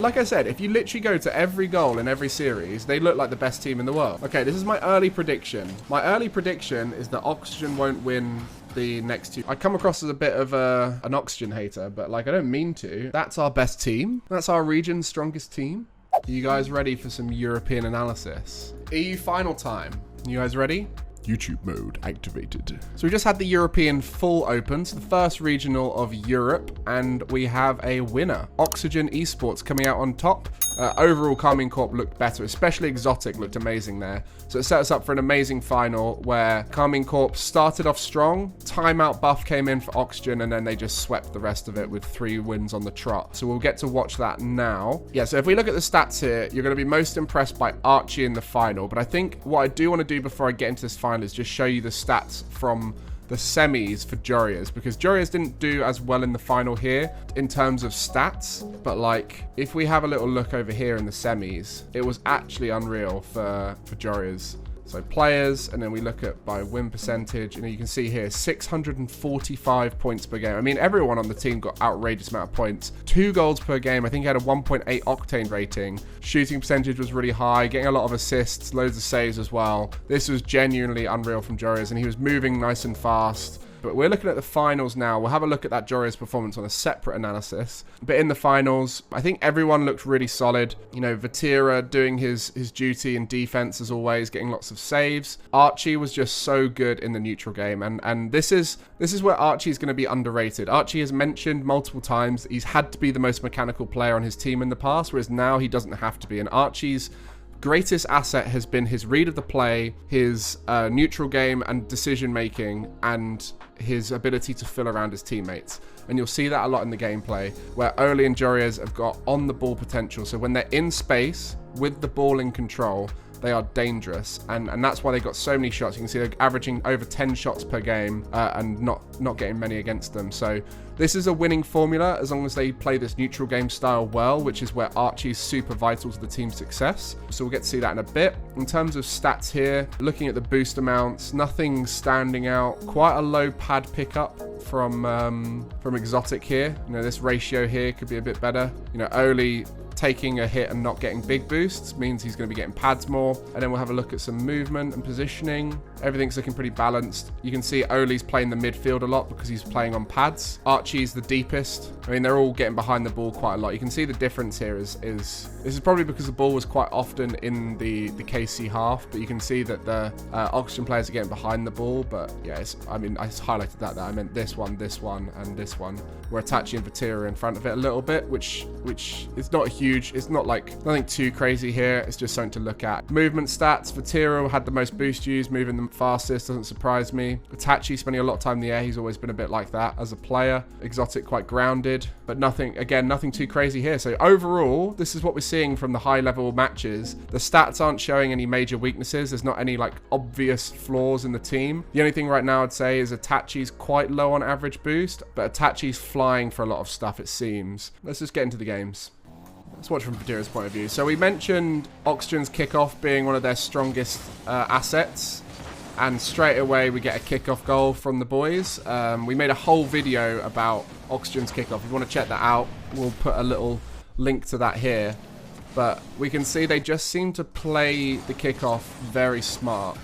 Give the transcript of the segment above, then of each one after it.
Like I said, if you literally go to every goal in every series, they look like the best team in the world. Okay, this is my early prediction. My early prediction is that Oxygen won't win the next two. I come across as a bit of an Oxygen hater, but like I don't mean to. That's our best team. That's our region's strongest team. Are you guys ready for some European analysis? EU final time. You guys ready? YouTube mode activated. So we just had the European full open, so the first regional of Europe, and we have a winner. Oxygen Esports coming out on top. Overall, Karmine Corp looked better, especially Exotic looked amazing there. So it set us up for an amazing final where Karmine Corp started off strong, timeout buff came in for Oxygen, and then they just swept the rest of it with 3 wins on the trot. So we'll get to watch that now. Yeah, so if we look at the stats here, you're going to be most impressed by Archie in the final, but I think what I do want to do before I get into this final is just show you the stats from the semis for Joriah's, because Joriah's didn't do as well in the final here in terms of stats, but like if we have a little look over here in the semis, it was actually unreal for Joriah's. So players, and then we look at by win percentage, and you can see here 645 points per game. I mean, everyone on the team got outrageous amount of points. 2 goals per game. I think he had a 1.8 octane rating. Shooting percentage was really high, getting a lot of assists, loads of saves as well. This was genuinely unreal from Joriah's, and he was moving nice and fast. But we're looking at the finals now. We'll have a look at that Joriah's performance on a separate analysis. But in the finals, I think everyone looked really solid. You know, Vatira doing his duty in defense as always, getting lots of saves. Archie was just so good in the neutral game. And this is where Archie is going to be underrated. Archie has mentioned multiple times that he's had to be the most mechanical player on his team in the past, whereas now he doesn't have to be. And Archie's greatest asset has been his read of the play, his neutral game and decision making, and his ability to fill around his teammates. And you'll see that a lot in the gameplay, where Oli and Joriah's have got on the ball potential. So when they're in space with the ball in control, they are dangerous, and that's why they got so many shots. You can see they're averaging over 10 shots per game and not getting many against them. So this is a winning formula as long as they play this neutral game style well, which is where Archie's super vital to the team's success. So we'll get to see that in a bit. In terms of stats here, looking at the boost amounts, nothing standing out. Quite a low pad pickup from Exotic here. You know, this ratio here could be a bit better. You know, Oli taking a hit and not getting big boosts means he's going to be getting pads more. And then we'll have a look at some movement and positioning. Everything's looking pretty balanced. You can see Oli's playing the midfield a lot because he's playing on pads. Archie's the deepest. I mean, they're all getting behind the ball quite a lot. You can see the difference here is this is probably because the ball was quite often in the KC half, but you can see that the Oxygen players are getting behind the ball. But yeah, I mean, I highlighted that I meant this one, and this one. We're attaching Vatira in front of it a little bit, which is not huge. It's not like nothing too crazy here. It's just something to look at. Movement stats. Vatira had the most boost use, moving them fastest. Doesn't surprise me. Itachi spending a lot of time in the air. He's always been a bit like that as a player. Exotic quite grounded, but nothing too crazy here. So overall, this is what we're seeing from the high level matches. The stats aren't showing any major weaknesses. There's not any like obvious flaws in the team. The only thing right now I'd say is Itachi's quite low on average boost, but Itachi's flying for a lot of stuff, it seems. Let's just get into the games. Let's watch from Vatira's point of view. So we mentioned Oxygen's kickoff being one of their strongest assets, and straight away we get a kickoff goal from the boys. We made a whole video about Oxygen's kickoff. If you want to check that out, we'll put a little link to that here. But we can see they just seem to play the kickoff very smart.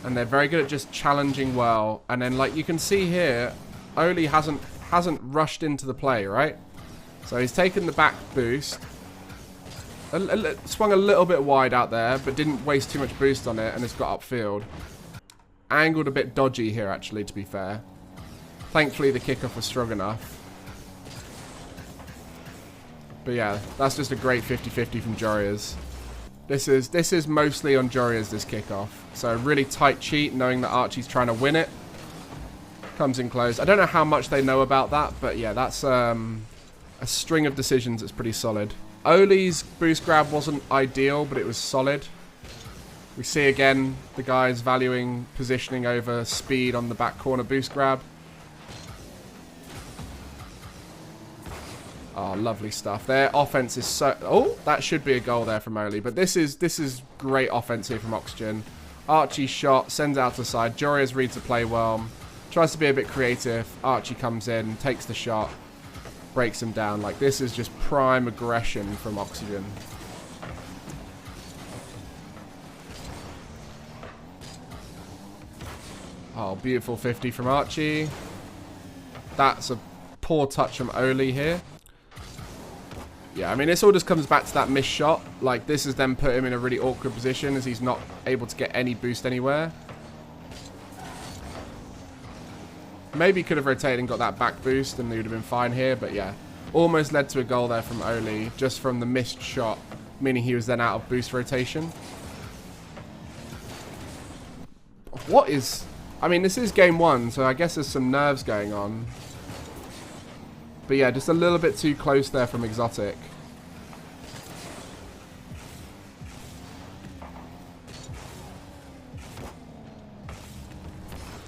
And they're very good at just challenging well. And then, like you can see here, Oli hasn't rushed into the play, right? So he's taken the back boost, swung a little bit wide out there, but didn't waste too much boost on it, and it's got upfield. Angled a bit dodgy here, actually, to be fair. Thankfully, the kickoff was strong enough. But yeah, that's just a great 50-50 from Joriah's. This is mostly on Joriah's, this kickoff. So really tight cheat, knowing that Archie's trying to win it. Comes in close. I don't know how much they know about that, but yeah, that's a string of decisions that's pretty solid. Oli's boost grab wasn't ideal, but it was solid. We see again the guys valuing positioning over speed on the back corner boost grab. Oh, lovely stuff. Their offense is so... Oh, that should be a goal there from Oli. But this is great offense here from Oxygen. Archie's shot, sends out to the side. Joriah's reads the play well. Tries to be a bit creative. Archie comes in, takes the shot. breaks him down. Like, this is just prime aggression from Oxygen. Oh, beautiful 50 from Archie. That's a poor touch from Oli here. Yeah, I mean, this all just comes back to that missed shot. Like, this has then put him in a really awkward position as he's not able to get any boost anywhere. Maybe could have rotated and got that back boost and he would have been fine here. But yeah, almost led to a goal there from Oli just from the missed shot, meaning he was then out of boost rotation. What is... I mean, this is game one, so I guess there's some nerves going on. But yeah, just a little bit too close there from Exotic.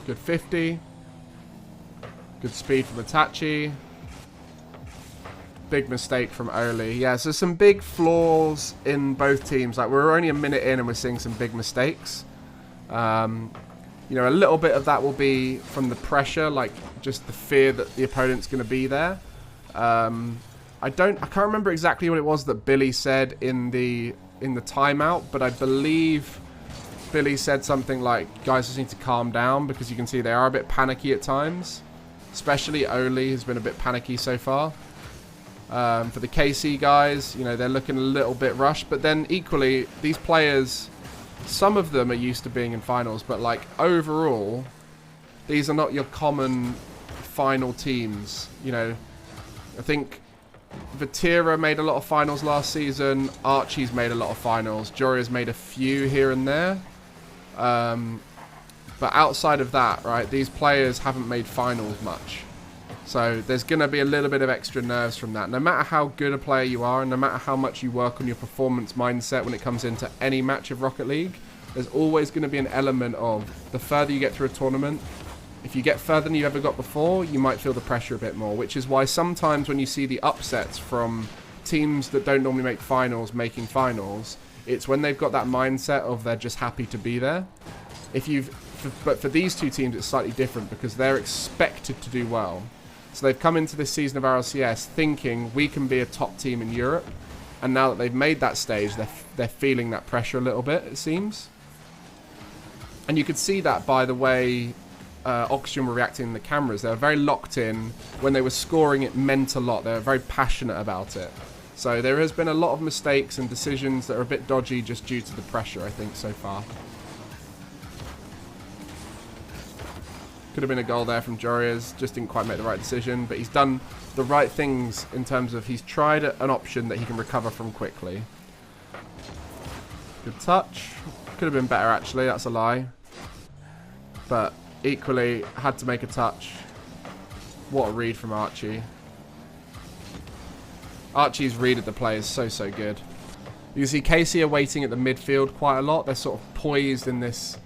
Good 50. Good speed from Itachi. Big mistake from Oli. Yeah, so some big flaws in both teams. Like, we're only a minute in and we're seeing some big mistakes. You know, a little bit of that will be from the pressure, like just the fear that the opponent's going to be there. I can't remember exactly what it was that Billy said in the timeout, but I believe Billy said something like, guys just need to calm down, because you can see they are a bit panicky at times. Especially Oli has been a bit panicky so far. For the KC guys, you know, they're looking a little bit rushed, but then equally, these players... Some of them are used to being in finals, but like overall, these are not your common final teams. You know, I think Vatira made a lot of finals last season. Archie's made a lot of finals. Joriah's made a few here and there. But outside of that, right, these players haven't made finals much. So there's going to be a little bit of extra nerves from that. No matter how good a player you are, and no matter how much you work on your performance mindset when it comes into any match of Rocket League, there's always going to be an element of the further you get through a tournament, if you get further than you ever got before, you might feel the pressure a bit more, which is why sometimes when you see the upsets from teams that don't normally make finals making finals, it's when they've got that mindset of they're just happy to be there. But for these two teams, it's slightly different because they're expected to do well. So they've come into this season of RLCS thinking we can be a top team in Europe. And now that they've made that stage, they're feeling that pressure a little bit, it seems. And you could see that by the way Oxygen were reacting in the cameras. They were very locked in. When they were scoring, it meant a lot. They were very passionate about it. So there has been a lot of mistakes and decisions that are a bit dodgy just due to the pressure, I think, so far. Could have been a goal there from Joriah's. Just didn't quite make the right decision. But he's done the right things in terms of he's tried an option that he can recover from quickly. Good touch. Could have been better, actually. That's a lie. But equally, had to make a touch. What a read from Archie. Archie's read of the play is so good. You can see KC are waiting at the midfield quite a lot. They're sort of poised in this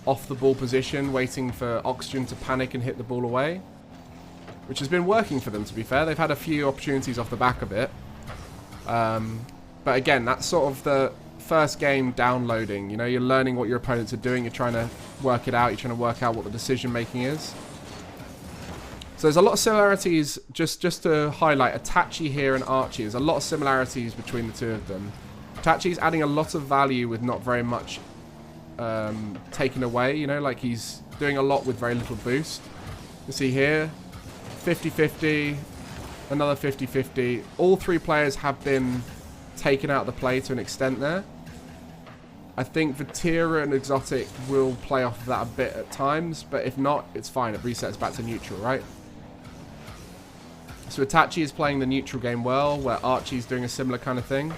off-the-ball position, waiting for Oxygen to panic and hit the ball away, which has been working for them, to be fair. They've had a few opportunities off the back of it. But again, that's sort of the first game downloading. You know, you're learning what your opponents are doing. You're trying to work it out. You're trying to work out what the decision-making is. So there's a lot of similarities, just to highlight, Itachi here and Archie. There's a lot of similarities between the two of them. Itachi's adding a lot of value with not very much taken away, you know, like he's doing a lot with very little boost. You see here, 50-50, another 50-50. All three players have been taken out of the play to an extent there. I think Vatira and Exotic will play off of that a bit at times, but if not, it's fine. It resets back to neutral, right? So Itachi is playing the neutral game well, where Archie's doing a similar kind of thing.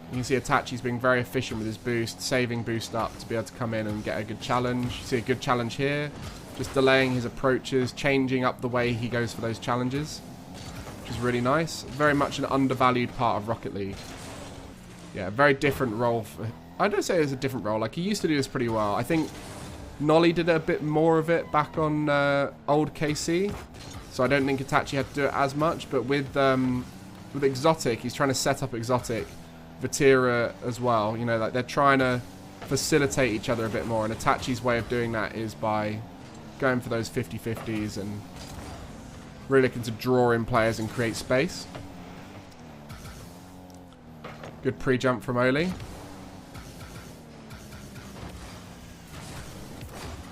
You can see Itachi's being very efficient with his boost, saving boost up to be able to come in and get a good challenge. You see a good challenge here, just delaying his approaches, changing up the way he goes for those challenges, which is really nice. Very much an undervalued part of Rocket League. Yeah, very different role. I don't say it's a different role. Like, he used to do this pretty well. I think Nolly did a bit more of it back on old KC, so I don't think Itachi had to do it as much. But with Exotic, he's trying to set up Exotic, Vatira as well. You know, like they're trying to facilitate each other a bit more, and Itachi's way of doing that is by going for those 50-50s and Really looking to draw in players and create space. Good pre-jump from Oli.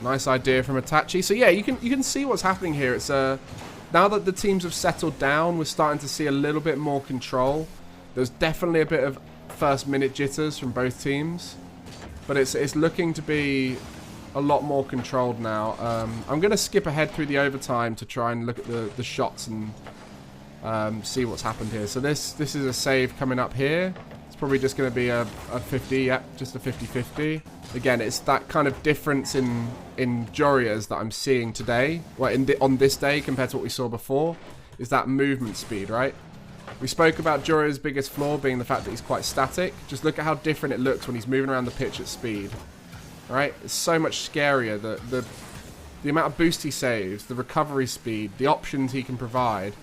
Nice idea from Itachi. So yeah, you can see what's happening here. It's now that the teams have settled down, we're starting to see a little bit more control. There's definitely a bit of first minute jitters from both teams, but it's looking to be a lot more controlled now. I'm going to skip ahead through the overtime to try and look at the shots and see what's happened here. So this is a save coming up here. It's probably just going to be a 50, yep, just a 50-50. Again, it's that kind of difference in Joriah's that I'm seeing today, well, on this day compared to what we saw before, is that movement speed, right? We spoke about Joriah's biggest flaw being the fact that he's quite static. Just look at how different it looks when he's moving around the pitch at speed. Right? It's so much scarier. The amount of boost he saves, the recovery speed, the options he can provide.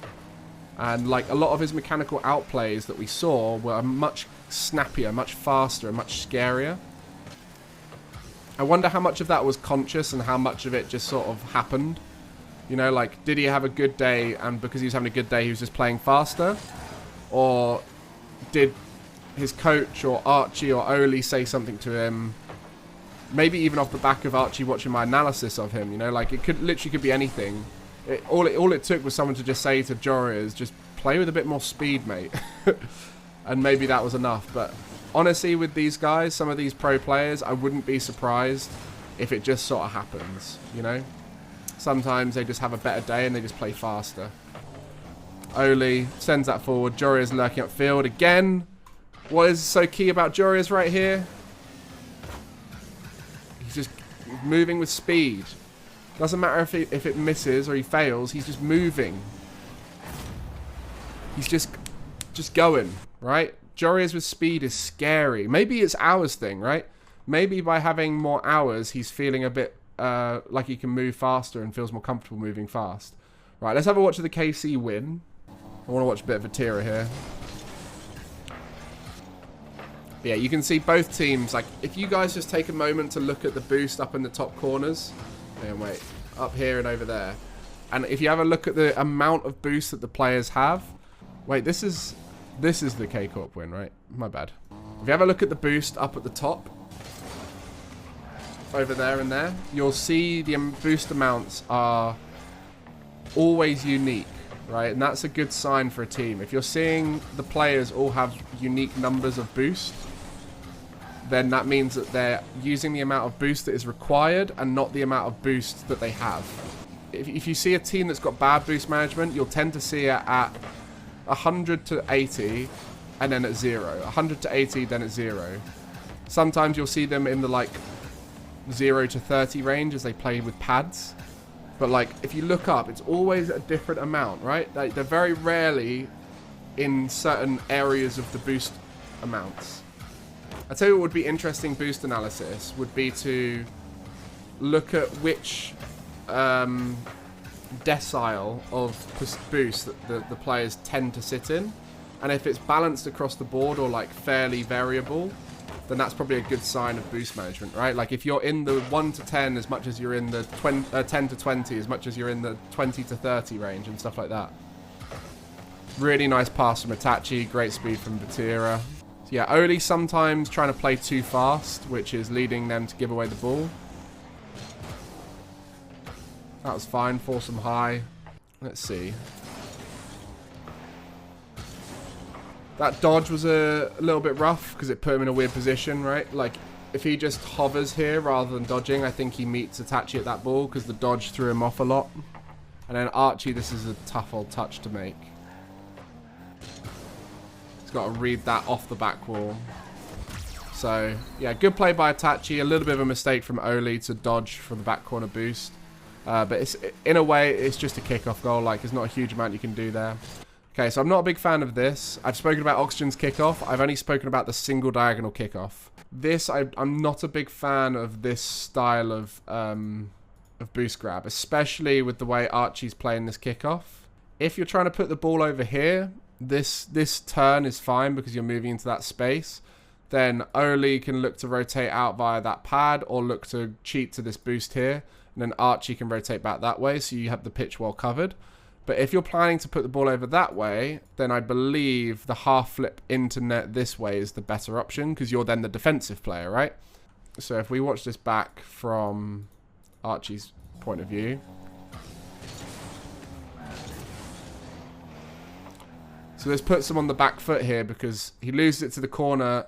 And like a lot of his mechanical outplays that we saw were much snappier, much faster, and much scarier. I wonder how much of that was conscious and how much of it just sort of happened. You know, like, did he have a good day and because he was having a good day he was just playing faster? Or did his coach or Archie or Oli say something to him? Maybe even off the back of Archie watching my analysis of him, you know, like it could literally be anything. All it took was someone to just say to Joriah, just play with a bit more speed, mate. And maybe that was enough. But honestly, with these guys, some of these pro players, I wouldn't be surprised if it just sort of happens, you know. Sometimes they just have a better day and they just play faster. Oli sends that forward. Joriah's lurking upfield again. What is so key about Joriah's right here? He's just moving with speed. Doesn't matter if it misses or he fails. He's just moving. He's just going, right? Joriah's with speed is scary. Maybe it's hours thing, right? Maybe by having more hours, he's feeling a bit like he can move faster and feels more comfortable moving fast. Right, let's have a watch of the KC win. I want to watch a bit of a Vatira here. Yeah, you can see both teams. Like, if you guys just take a moment to look at the boost up in the top corners. And wait, up here and over there. And if you have a look at the amount of boost that the players have. Wait, this is the K-Corp win, right? My bad. If you have a look at the boost up at the top. Over there and there. You'll see the boost amounts are always unique. Right, and that's a good sign for a team. If you're seeing the players all have unique numbers of boost, then that means that they're using the amount of boost that is required and not the amount of boost that they have. If you see a team that's got bad boost management, you'll tend to see it at 100 to 80 and then at 0. 100 to 80, then at 0. Sometimes you'll see them in the like 0 to 30 range as they play with pads. But like, if you look up, it's always a different amount, right? They're very rarely in certain areas of the boost amounts. I tell you what would be interesting boost analysis would be to look at which decile of boost that the players tend to sit in. And if it's balanced across the board or like fairly variable, then that's probably a good sign of boost management, right? Like if you're in the 1 to 10 as much as you're in the 10 to 20 as much as you're in the 20 to 30 range and stuff like that. Really nice pass from Itachi, great speed from Vatira. So yeah, Oli sometimes trying to play too fast, which is leading them to give away the ball. That was fine, force them high. Let's see. That dodge was a little bit rough because it put him in a weird position, right? Like, if he just hovers here rather than dodging, I think he meets Itachi at that ball because the dodge threw him off a lot. And then Archie, this is a tough old touch to make. He's got to read that off the back wall. So, yeah, good play by Itachi. A little bit of a mistake from Oli to dodge from the back corner boost. But it's, in a way, it's just a kickoff goal. Like, there's not a huge amount you can do there. Okay, so I'm not a big fan of this. I've spoken about Oxygen's kickoff. I've only spoken about the single diagonal kickoff. This, I'm not a big fan of this style of boost grab, especially with the way Archie's playing this kickoff. If you're trying to put the ball over here, this turn is fine because you're moving into that space. Then Oli can look to rotate out via that pad or look to cheat to this boost here. And then Archie can rotate back that way, so you have the pitch well covered. But if you're planning to put the ball over that way, then I believe the half flip into net this way is the better option, because you're then the defensive player, right? So if we watch this back from Archie's point of view. So this puts him on the back foot here because he loses it to the corner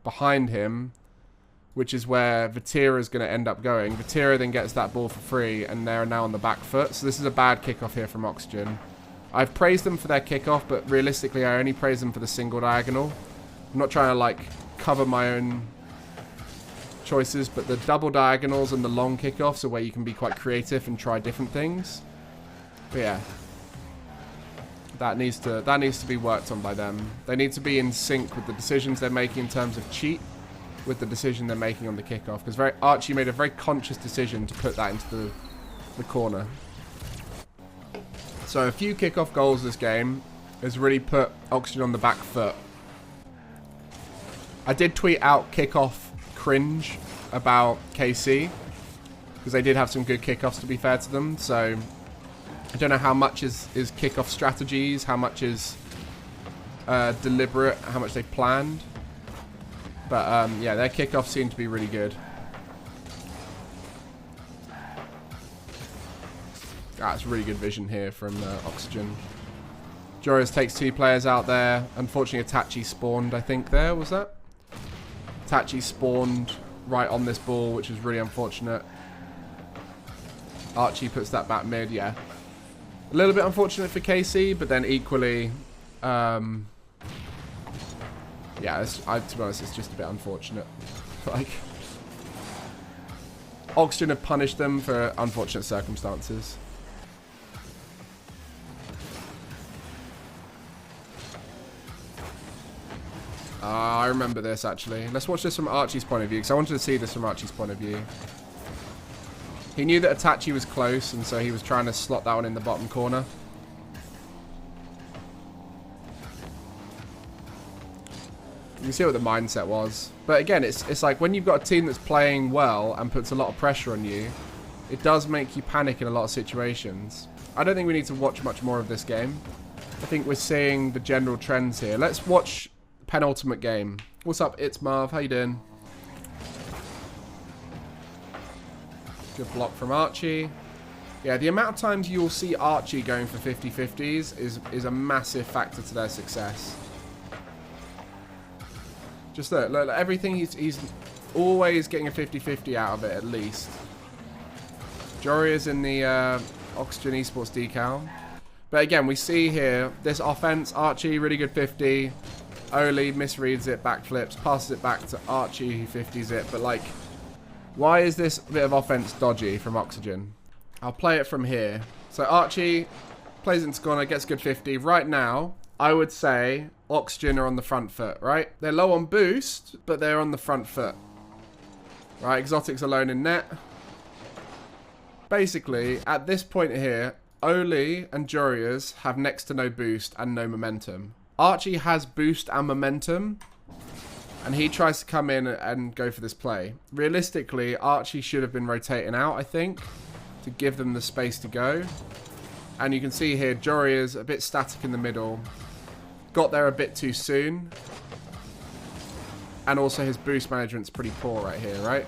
behind him, which is where Vatira is going to end up going. Vatira then gets that ball for free, and they're now on the back foot. So this is a bad kickoff here from Oxygen. I've praised them for their kickoff, but realistically, I only praise them for the single diagonal. I'm not trying to, like, cover my own choices, but the double diagonals and the long kickoffs are where you can be quite creative and try different things. But yeah, that needs to be worked on by them. They need to be in sync with the decisions they're making in terms of cheat with the decision they're making on the kickoff, because Archie made a very conscious decision to put that into the corner. So a few kickoff goals this game has really put Oxygen on the back foot. I did tweet out kickoff cringe about KC, because they did have some good kickoffs, to be fair to them. So I don't know how much is kickoff strategies, how much is deliberate, how much they planned. But yeah, their kickoffs seem to be really good. That's really good vision here from Oxygen. Joriah takes 2 players out there. Unfortunately, Itachi spawned, I think, there. Was that? Itachi spawned right on this ball, which is really unfortunate. Archie puts that back mid, yeah. A little bit unfortunate for KC, but then equally... yeah, to be honest, it's just a bit unfortunate. Like, Oxygen have punished them for unfortunate circumstances. I remember this, actually. Let's watch this from Archie's point of view, because I wanted to see this from Archie's point of view. He knew that Itachi was close, and so he was trying to slot that one in the bottom corner. You can see what the mindset was. But again, it's like when you've got a team that's playing well and puts a lot of pressure on you, it does make you panic in a lot of situations. I don't think we need to watch much more of this game. I think we're seeing the general trends here. Let's watch penultimate game. What's up, it's Marv. How you doing? Good block from Archie. Yeah, the amount of times you'll see Archie going for 50-50s is a massive factor to their success. Just look, everything he's always getting a 50-50 out of it, at least. Joriah's in the Oxygen Esports decal. But again, we see here, this offense, Archie, really good 50. Oli misreads it, backflips, passes it back to Archie, who 50s it. But, like, why is this bit of offense dodgy from Oxygen? I'll play it from here. So Archie plays into corner, gets good 50. Right now, I would say Oxygen are on the front foot, right? They're low on boost, but they're on the front foot. Right, Exotic's alone in net. Basically, at this point here, Oli and Joriah's have next to no boost and no momentum. Archie has boost and momentum, and he tries to come in and go for this play. Realistically, Archie should have been rotating out, I think, to give them the space to go. And you can see here, Joriah's a bit static in the middle. Got there a bit too soon. And also his boost management's pretty poor right here, right?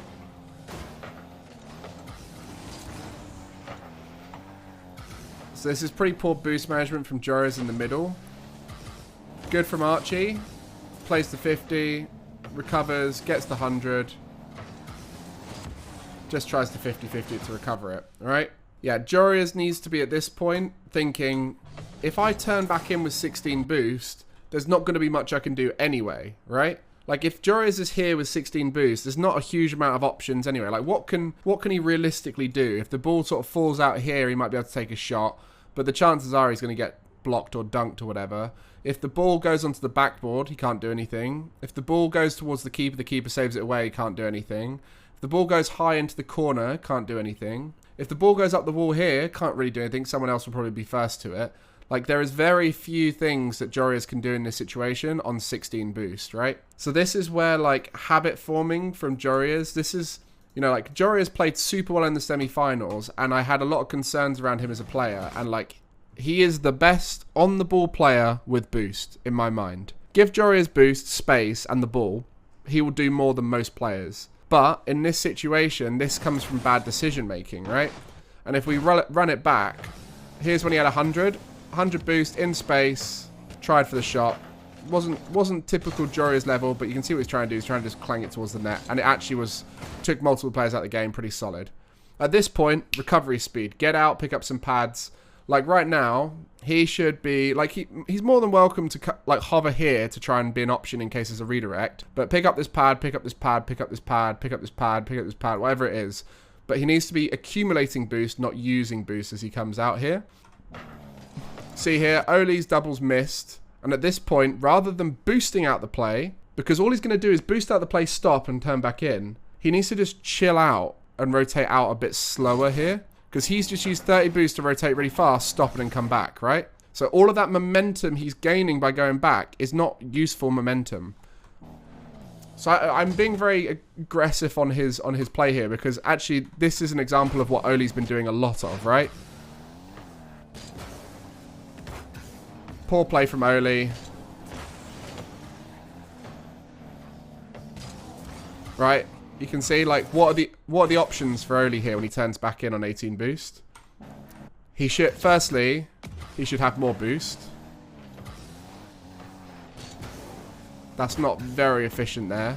So this is pretty poor boost management from Joriah's in the middle. Good from Archie. Plays the 50. Recovers. Gets the 100. Just tries to 50-50 to recover it. Alright? Yeah, Joriah's needs to be at this point thinking, if I turn back in with 16 boost, there's not going to be much I can do anyway, right? Like, if Joriah's is here with 16 boost, there's not a huge amount of options anyway. Like, what can he realistically do? If the ball sort of falls out here, he might be able to take a shot, but the chances are he's going to get blocked or dunked or whatever. If the ball goes onto the backboard, he can't do anything. If the ball goes towards the keeper saves it away, he can't do anything. If the ball goes high into the corner, can't do anything. If the ball goes up the wall here, can't really do anything. Someone else will probably be first to it. Like, there is very few things that Joriah's can do in this situation on 16 boost, right? So this is where, like, habit forming from Joriah's, this is, you know, like, Joriah's played super well in the semi-finals, and I had a lot of concerns around him as a player, and, like, He is the best on-the-ball player with boost, in my mind. Give Joriah's boost, space, and the ball. He will do more than most players. But in this situation, this comes from bad decision-making, right? And if we run it back, here's when he had 100. 100 boost, in space, tried for the shot. Wasn't typical Joriah's level, but you can see what he's trying to do. He's trying to just clang it towards the net. And it actually took multiple players out of the game, pretty solid. At this point, recovery speed. Get out, pick up some pads. Like right now, he should be, like he's more than welcome to like hover here to try and be an option in case there's a redirect. But pick up this pad, pick up this pad, pick up this pad, pick up this pad, pick up this pad, whatever it is. But he needs to be accumulating boost, not using boost as he comes out here. See here, Oli's doubles missed. And at this point, rather than boosting out the play, because all he's going to do is boost out the play, stop, and turn back in, he needs to just chill out and rotate out a bit slower here. Because he's just used 30 boost to rotate really fast, stop it and come back, right? So all of that momentum he's gaining by going back is not useful momentum. So I'm being very aggressive on his play here, because actually this is an example of what Oli's been doing a lot of, right? Poor play from Oli. Right? You can see, like, what are the options for Oli here when he turns back in on 18 boost? Firstly, he should have more boost. That's not very efficient there.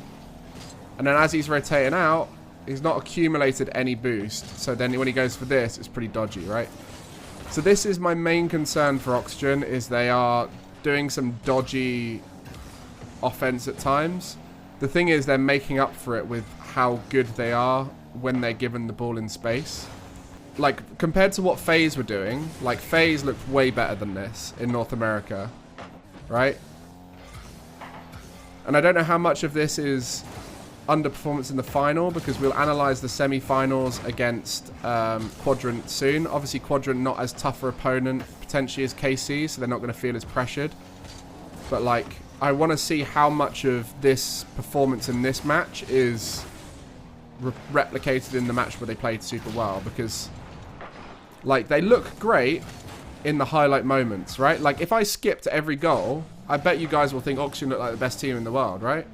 And then as he's rotating out, he's not accumulated any boost. So then when he goes for this, it's pretty dodgy, right? So this is my main concern for Oxygen, is they are doing some dodgy offense at times. The thing is, they're making up for it with how good they are when they're given the ball in space. Like, compared to what FaZe were doing, like, FaZe looked way better than this in North America, right? And I don't know how much of this is underperformance in the final, because we'll analyze the semi-finals against Quadrant soon. Obviously, Quadrant not as tougher opponent potentially as KC, so they're not going to feel as pressured. But, like, I want to see how much of this performance in this match is replicated in the match where they played super well, because, like, they look great in the highlight moments, right? Like, if I skip to every goal, I bet you guys will think Oxygen look like the best team in the world, right?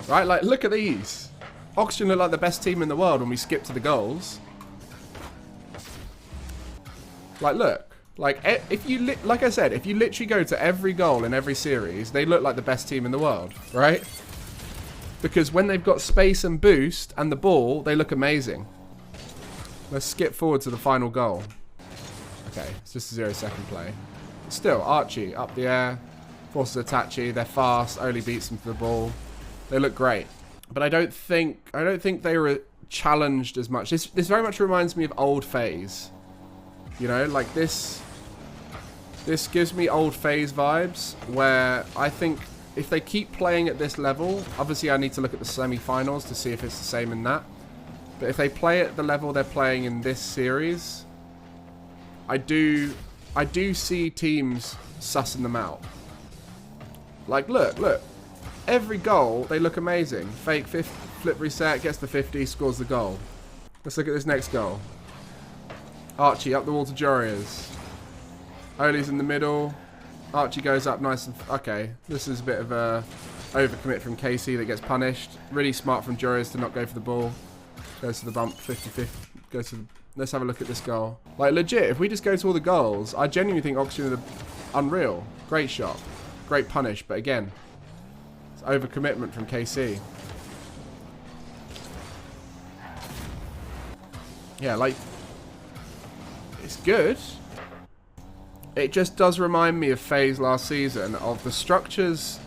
Right, like, look at these. Oxygen look like the best team in the world when we skip to the goals. Like, look. Like, if you like I said, if you literally go to every goal in every series, they look like the best team in the world, right? Because when they've got space and boost and the ball, they look amazing. Let's skip forward to the final goal. Okay, it's just a 0-second play. Still, Archie up the air, forces Itachi. They're fast. Oli beats them for the ball. They look great, but I don't think they were challenged as much. This very much reminds me of old FaZe. You know, like this gives me old FaZe vibes, where I think if they keep playing at this level, obviously I need to look at the semi-finals to see if it's the same in that. But if they play at the level they're playing in this series, I do see teams sussing them out. Like, look. Every goal, they look amazing. Fake flip reset, gets the 50, scores the goal. Let's look at this next goal. Archie up the wall to Joriah's. Oli's in the middle. Archie goes up nice and... Okay, this is a bit of a overcommit from KC that gets punished. Really smart from Joriah's to not go for the ball. Goes to the bump, 50-50. Goes to the... Let's have a look at this goal. Like, legit, if we just go to all the goals, I genuinely think Oxygen are unreal. Great shot. Great punish, but again... overcommitment from KC. Yeah, like, it's good. It just does remind me of FaZe last season, of the structures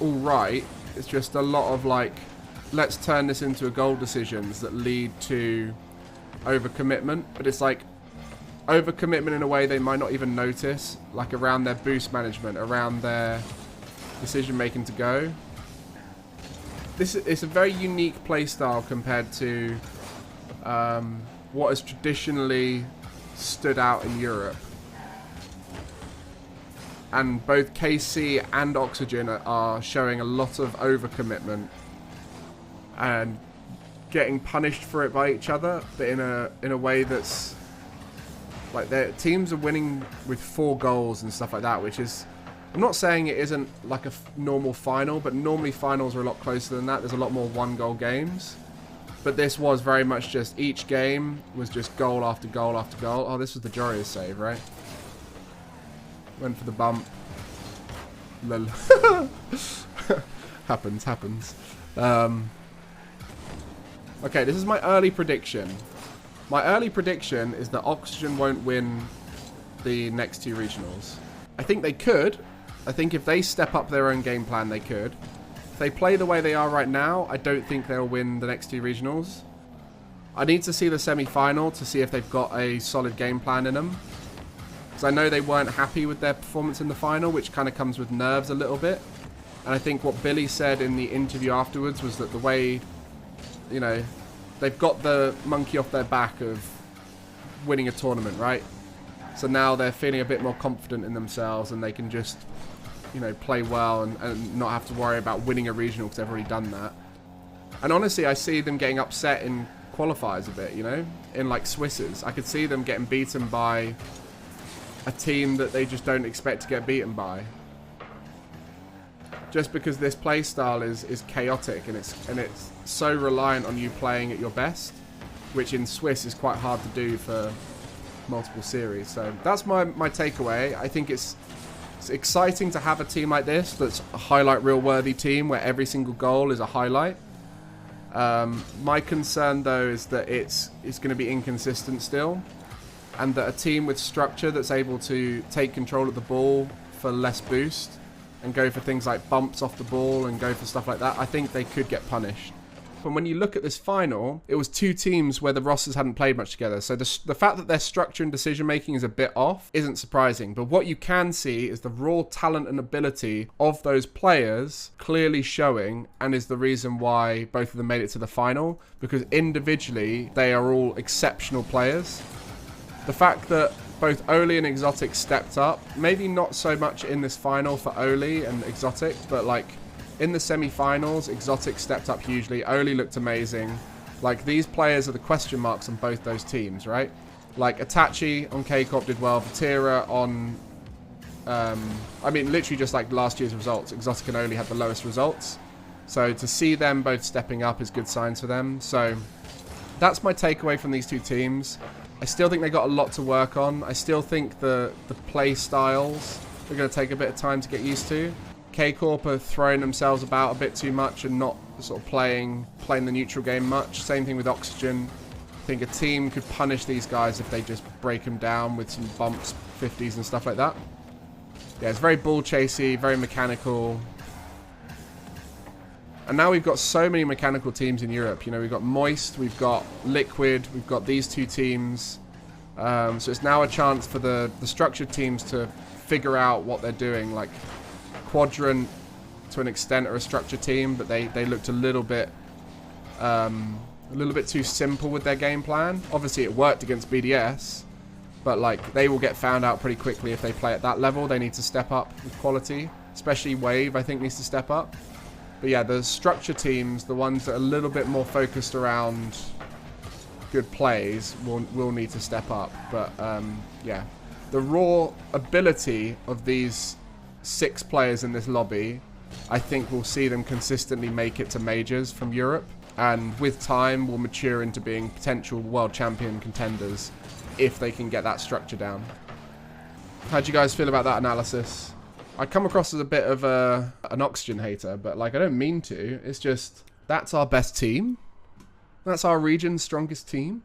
alright. It's just a lot of, like, let's turn this into a goal decisions that lead to overcommitment. But it's like overcommitment in a way they might not even notice, like around their boost management, around their decision making to go. It's a very unique playstyle compared to what has traditionally stood out in Europe. And both KC and Oxygen are showing a lot of overcommitment. And getting punished for it by each other, but in a way that's like their teams are winning with 4 goals and stuff like that, which is, I'm not saying it isn't like a normal final, but normally finals are a lot closer than that. There's a lot more 1-goal games. But this was very much just each game was just goal after goal after goal. Oh, this was the Joriah save, right? Went for the bump. Lol. happens. Okay, this is my early prediction. My early prediction is that Oxygen won't win the next 2 regionals. I think they could. I think if they step up their own game plan, they could. If they play the way they are right now, I don't think they'll win the next 2 regionals. I need to see the semi-final to see if they've got a solid game plan in them. Because I know they weren't happy with their performance in the final, which kind of comes with nerves a little bit. And I think what Billy said in the interview afterwards was that the way, you know, they've got the monkey off their back of winning a tournament, right? So now they're feeling a bit more confident in themselves and they can just, you know, play well and not have to worry about winning a regional because they've already done that. And honestly, I see them getting upset in qualifiers a bit, you know, in like Swisses. I could see them getting beaten by a team that they just don't expect to get beaten by. Just because this play style is chaotic and it's so reliant on you playing at your best, which in Swiss is quite hard to do for multiple series. So that's my takeaway. I think it's exciting to have a team like this that's a highlight reel worthy team where every single goal is a highlight. My concern though is that it's going to be inconsistent still, and that a team with structure that's able to take control of the ball for less boost and go for things like bumps off the ball and go for stuff like that, I think they could get punished. And when you look at this final, it was 2 teams where the rosters hadn't played much together. So the fact that their structure and decision making is a bit off isn't surprising. But what you can see is the raw talent and ability of those players clearly showing, and is the reason why both of them made it to the final, because individually they are all exceptional players. The fact that both Oli and Exotic stepped up, maybe not so much in this final for Oli and Exotic, but like in the semi-finals, Exotic stepped up hugely. Oli looked amazing. Like, these players are the question marks on both those teams, right? Like, Itachi on K-Corp did well. Vatira on... I mean, literally just like last year's results. Exotic and Oli had the lowest results. So to see them both stepping up is good signs for them. So that's my takeaway from these 2 teams. I still think they got a lot to work on. I still think the play styles are going to take a bit of time to get used to. K-Corp are throwing themselves about a bit too much and not sort of playing the neutral game much. Same thing with Oxygen. I think a team could punish these guys if they just break them down with some bumps, 50s and stuff like that. Yeah, it's very ball chasey, very mechanical. And now we've got so many mechanical teams in Europe. You know, we've got Moist, we've got Liquid, we've got these 2 teams. So it's now a chance for the structured teams to figure out what they're doing. Like, Quadrant, to an extent, are a structured team, but they looked a little bit too simple with their game plan. Obviously, it worked against BDS, but like they will get found out pretty quickly if they play at that level. They need to step up with quality, especially Wave. I think needs to step up. But yeah, the structured teams, the ones that are a little bit more focused around good plays, will need to step up. But yeah, the raw ability of these 6 players in this lobby, I think we'll see them consistently make it to majors from Europe, and with time will mature into being potential world champion contenders if they can get that structure down. How do you guys feel about that analysis? I come across as a bit of an Oxygen hater, but like, I don't mean to. It's just, that's our best team. That's our region's strongest team.